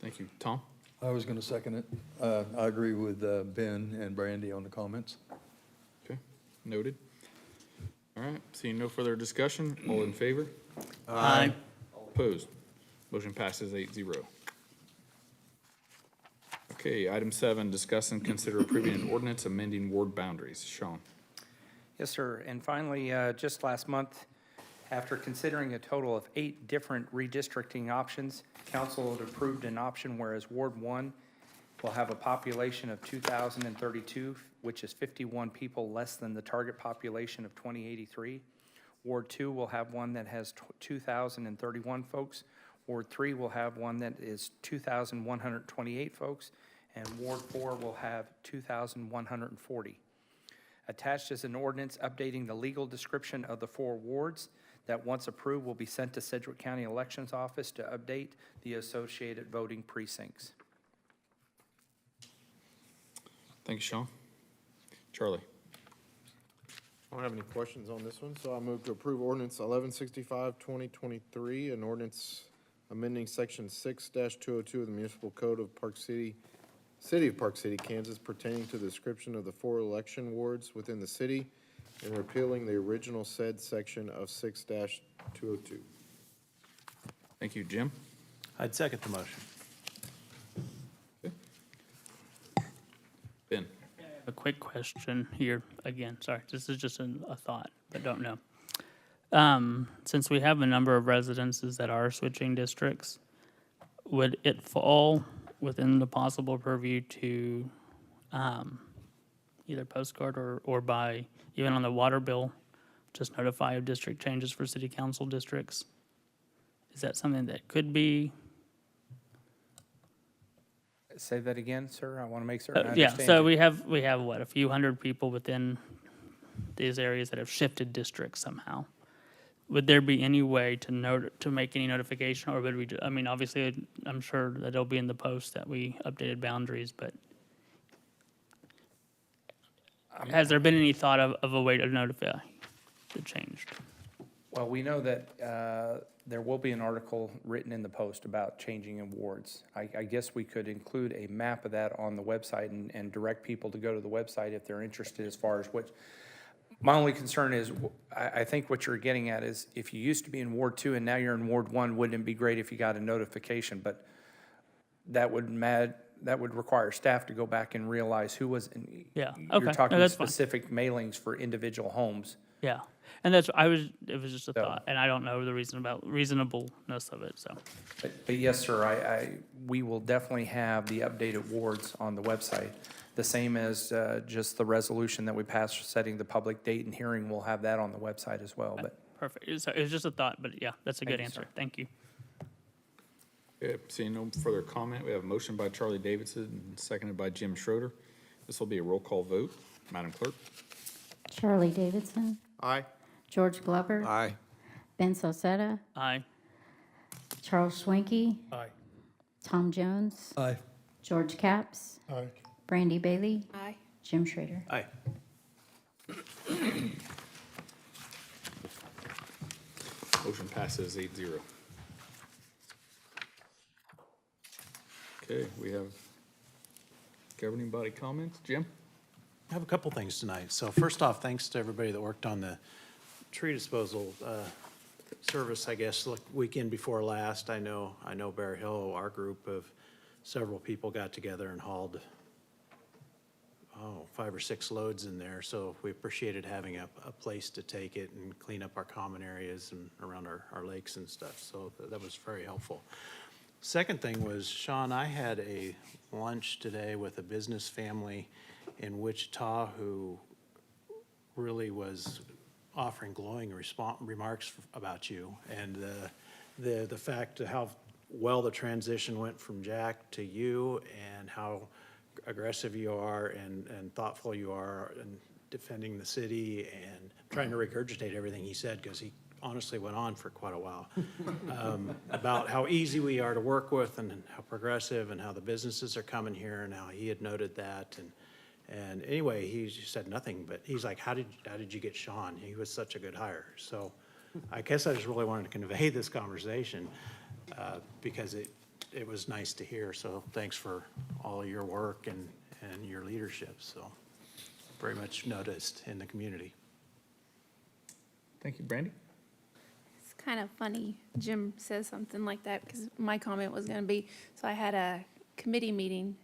Thank you. Tom? I was going to second it. I agree with Ben and Brandy on the comments. Okay, noted. All right, seeing no further discussion, all in favor? Aye. All opposed? Motion passes 8-0. Okay, item 7, discuss and consider approving an ordinance amending ward boundaries. Sean? Yes, sir. And finally, just last month, after considering a total of 8 different redistricting options, council had approved an option whereas Ward 1 will have a population of 2,032, which is 51 people less than the target population of 2083. Ward 2 will have one that has 2,031 folks. Ward 3 will have one that is 2,128 folks, and Ward 4 will have 2,140. Attached is an ordinance updating the legal description of the 4 wards that, once approved, will be sent to Sedgwick County Elections Office to update the associated voting precincts. Thank you, Sean. Charlie? I don't have any questions on this one, so I move to approve ordinance 1165-2023, an ordinance amending section 6-202 of the municipal code of City of Park City, Kansas, pertaining to the description of the 4 election wards within the city and repealing the original said section of 6-202. Thank you, Jim. I'd second the motion. Ben? A quick question here, again, sorry, this is just a thought, but don't know. Since we have a number of residences that are switching districts, would it fall within the possible purview to either postcard or by, even on the water bill, just notify of district changes for city council districts? Is that something that could be? Say that again, sir. I want to make certain I Yeah, understand. so you. we have what, a few hundred people within these areas that have shifted districts somehow. Would there be any way to make any notification, or would we, I mean, obviously, I'm sure that it'll be in the post that we updated boundaries, but has there been any thought of a way to notify the change? Well, we know that there will be an article written in the Post about changing awards. I guess we could include a map of that on the website and direct people to go to the website if they're interested as far as what. My only concern is, I think what you're getting at is if you used to be in Ward 2 and now you're in Ward 1, wouldn't it be great if you got a notification? But that would require staff to go back and realize who was, Yeah, okay. you're No, talking that's fine. specific mailings for individual homes. Yeah, and it was just a thought, and I don't know the reasonableness of it, so. But yes, sir, we will definitely have the updated wards on the website. The same as just the resolution that we passed for setting the public date and hearing, we'll have that on the website as well, but. Perfect. It was just a thought, but yeah, that's a Thank good you, answer. sir. Thank you. Okay, seeing no further comment, we have a motion by Charlie Davidson, and seconded by Jim Schroeder. This will be a roll call vote. Madam Clerk? Charlie Davidson, Aye. George Glover, Aye. Ben Sosetta, Aye. Charles Schwenke, Aye. Tom Jones, Aye. George Capps, Aye. Brandy Bailey, Aye. Jim Schrader. Aye. Motion passes 8-0. Okay, we have governing body comments. Jim? I have a couple things tonight. So first off, thanks to everybody that worked on the tree disposal service, I guess, weekend before last. I know Bear Hill, our group of several people got together and hauled, 5 or 6 loads in there. So we appreciated having a place to take it and clean up our common areas and around our lakes and stuff. So that was very helpful. Second thing was, Sean, I had a lunch today with a business family in Wichita who really was offering glowing remarks about you and the fact of how well the transition went from Jack to you and how aggressive you are and thoughtful you are in defending the city and trying to regurgitate everything he said, because he honestly went on for quite a while about how easy we are to work with and how progressive and how the businesses are coming here and how he had noted that. And anyway, he said nothing, but he's like, how did you get Sean? He was such a good hire. So I guess I just really wanted to convey this conversation because it was nice to hear. So thanks for all of your work and your leadership. So very much noticed in the community. Thank you. Brandy? It's kind of funny Jim says something like that, because my comment was going to be, so I had a committee meeting,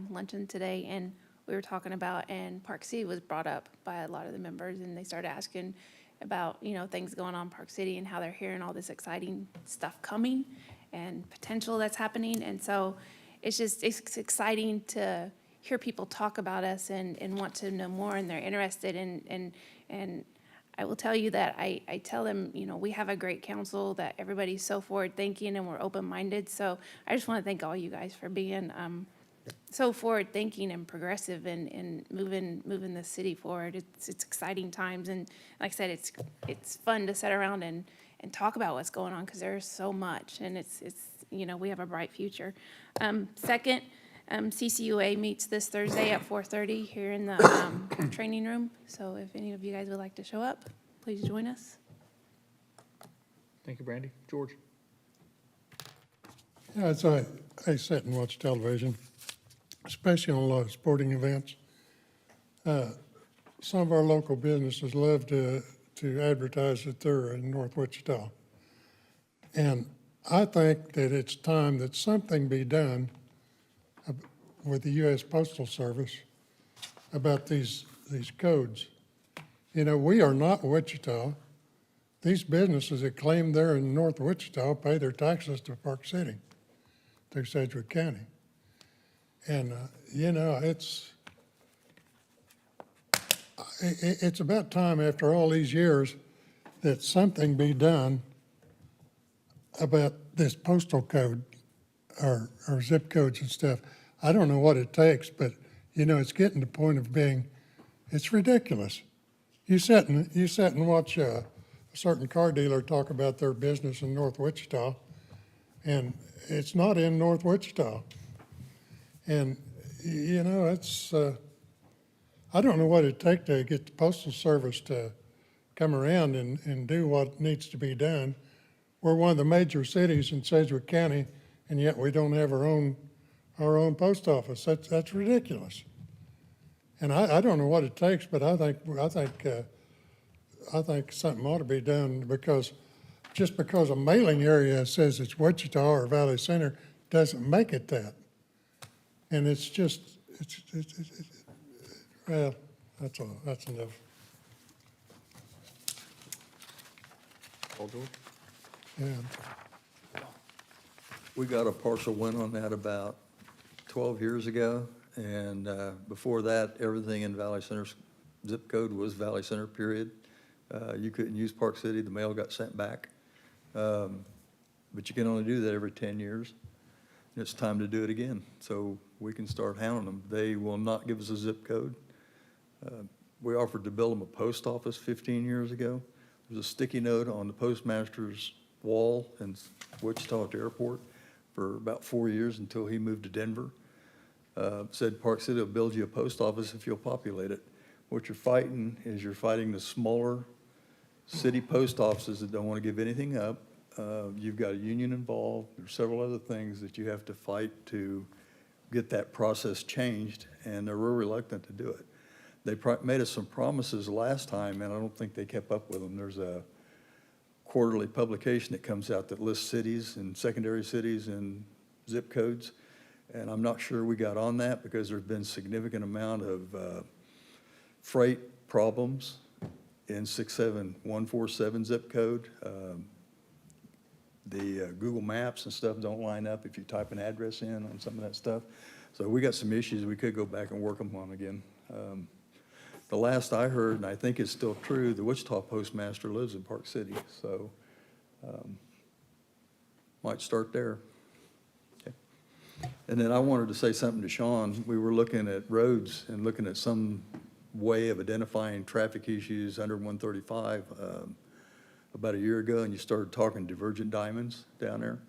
luncheon today, and we were talking about, and Park City was brought up by a lot of the members, and they started asking about, things going on in Park City and how they're hearing all this exciting stuff coming and potential that's happening. And so it's exciting to hear people talk about us and want to know more, and they're interested and I will tell you that I tell them, we have a great council, that everybody's so forward-thinking and we're open-minded. So I just want to thank all you guys for being so forward-thinking and progressive and moving the city forward. It's exciting times, and like I said, it's fun to sit around and talk about what's going on, because there's so much, and it's we have a bright future. Second, CCUA meets this Thursday at 4:30 here in the training room. So if any of you guys would like to show up, please join us. Thank you, Brandy. George? Yeah, I sit and watch television, especially on a lot of sporting events. Some of our local businesses love to advertise that they're in North Wichita. And I think that it's time that something be done with the U.S. Postal Service about these codes. We are not Wichita. These businesses that claim they're in North Wichita pay their taxes to Park City, to Sedgwick County. And, it's about time, after all these years, that something be done about this postal code or zip codes and stuff. I don't know what it takes, but, it's getting to the point of it's ridiculous. You sit and watch a certain car dealer talk about their business in North Wichita, and it's not in North Wichita. And, I don't know what it'd take to get the Postal Service to come around and do what needs to be done. We're one of the major cities in Sedgwick County, and yet we don't have our own post office. That's ridiculous. And I don't know what it takes, but I think something ought to be done, because just because a mailing area says it's Wichita or Valley Center doesn't make it that. And it's just, well, that's all, that's enough. Yeah. We got a partial win on that about 12 years ago, and before that, everything in Valley Center's zip code was Valley Center, period. You couldn't use Park City, the mail got sent back. But you can only do that every 10 years. And it's time to do it again, so we can start hounding them. They will not give us a zip code. We offered to build them a post office 15 years ago. There's a sticky note on the postmaster's wall in Wichita at the airport for about 4 years until he moved to Denver. Said Park City will build you a post office if you'll populate it. What you're fighting is you're fighting the smaller city post offices that don't want to give anything up. You've got a union involved. There's several other things that you have to fight to get that process changed, and they're real reluctant to do it. They made us some promises last time, and I don't think they kept up with them. There's a quarterly publication that comes out that lists cities and secondary cities and zip codes, and I'm not sure we got on that because there's been significant amount of freight problems in 67147 zip code. The Google Maps and stuff don't line up if you type an address in on some of that stuff. So we got some issues we could go back and work them on again. The last I heard, and I think it's still true, the Wichita postmaster lives in Park City, so might start there. Okay. And then I wanted to say something to Sean. We were looking at roads and looking at some way of identifying traffic issues under 135 about a year ago, and you started talking divergent diamonds down there.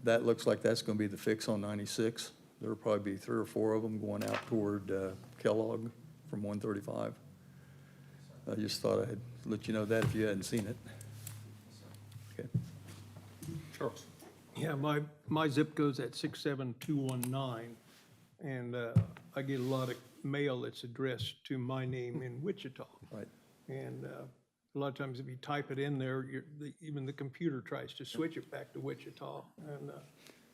That looks like that's going to be the fix on 96. There'll probably be 3 or 4 of them going out toward Kellogg from 135. I just thought I'd let you know that if you hadn't seen it. Okay. Charles. Yeah, my zip code's at 67219, and I get a lot of mail that's addressed to my name in Wichita. Right. And a lot of times if you type it in there, even the computer tries to switch it back to Wichita. And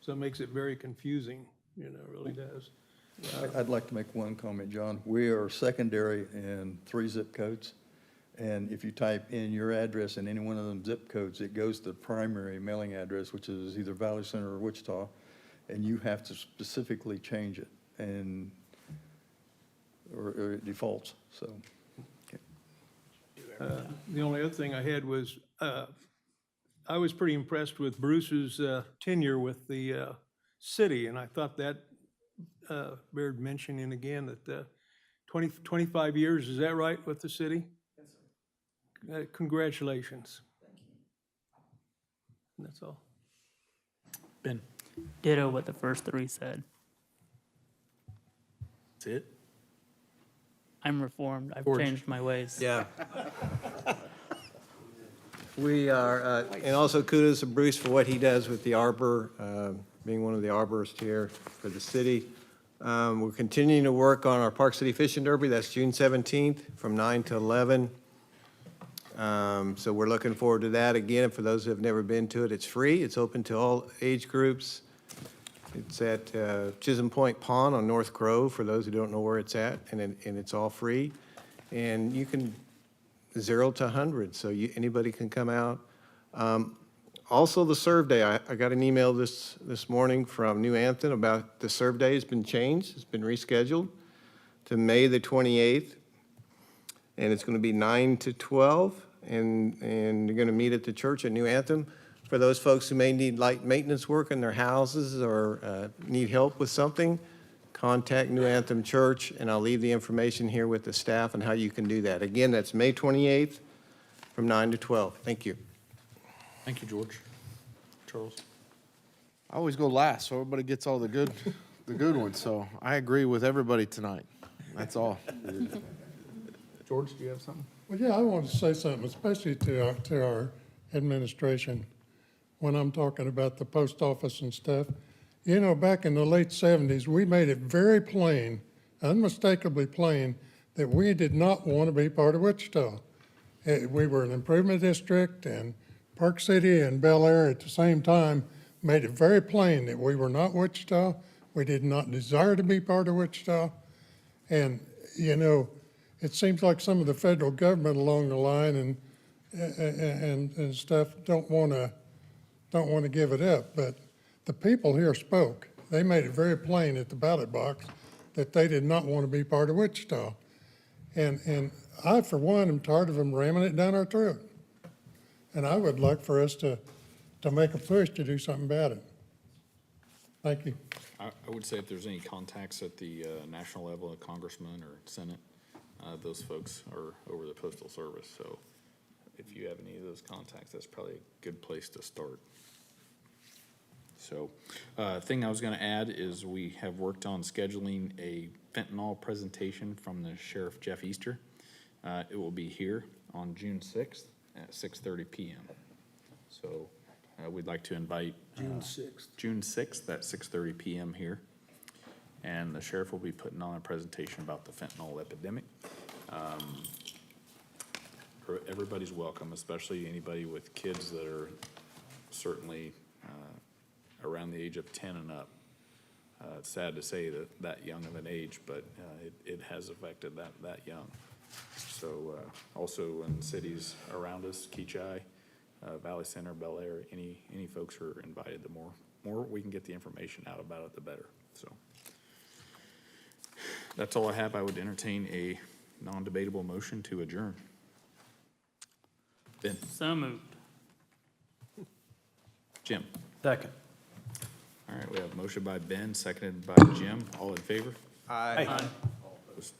so it makes it very confusing, it really does. I'd like to make one comment, John. We are secondary in 3 zip codes. And if you type in your address in any one of them zip codes, it goes to the primary mailing address, which is either Valley Center or Wichita, and you have to specifically change it, and or it defaults, so. Okay. The only other thing I had was, I was pretty impressed with Bruce's tenure with the city, and I thought that bared mentioning again that 25 years, is that right, with the city? Yes, sir. Congratulations. Thank you. That's all. Ben. Ditto what the first 3 said. That's it? I'm reformed. I've George. changed my ways. Yeah. We are, and also kudos to Bruce for what he does with the arbor, being one of the arborists here for the city. We're continuing to work on our Park City Fishing Derby. That's June 17th from 9 to 11. So we're looking forward to that. Again, for those who have never been to it, it's free. It's open to all age groups. It's at Chisholm Point Pond on North Grove, for those who don't know where it's at, and it's all free. And you can 0 to 100, so anybody can come out. Also, the Serve Day. I got an email this morning from New Anthem about the Serve Day has been changed. It's been rescheduled to May the 28th, and it's going to be 9 to 12, and you're going to meet at the church at New Anthem. For those folks who may need light maintenance work in their houses or need help with something, contact New Anthem Church, and I'll leave the information here with the staff on how you can do that. Again, that's May 28th from 9 to 12. Thank you. Thank you, George. Charles. I always go last, so everybody gets all the good ones, so I agree with everybody tonight. That's all. George, do you have something? Well, yeah, I want to say something, especially to our administration, when I'm talking about the post office and stuff. You know, back in the late 70s, we made it very plain, unmistakably plain, that we did not want to be part of Wichita. We were an improvement district, and Park City and Bel Air at the same time made it very plain that we were not Wichita. We did not desire to be part of Wichita. And, you know, it seems like some of the federal government along the line and stuff don't want to give it up. But the people here spoke. They made it very plain at the ballot box that they did not want to be part of Wichita. And I, for one, am tired of them ramming it down our throat. And I would like for us to make a push to do something about it. Thank you. I would say if there's any contacts at the national level, a congressman or senate, those folks are over the postal service. So if you have any of those contacts, that's probably a good place to start. So, thing I was gonna add is we have worked on scheduling a fentanyl presentation from the Sheriff Jeff Easter. It will be here on June 6th at 6:30 PM. So, we'd like to invite. June 6th. June 6th at 6:30 PM here. And the sheriff will be putting on a presentation about the fentanyl epidemic. Everybody's welcome, especially anybody with kids that are certainly around the age of 10 and up. It's sad to say that young of an age, but it has affected that young. So also in cities around us, Keachai, Valley Center, Bel Air, any folks are invited. The more we can get the information out about it, the better. So that's all I have. I would entertain a non-debatable motion to adjourn. Ben? So moved. Jim? Second. All right, we have a motion by Ben, seconded by Jim. All in favor? Aye. All opposed?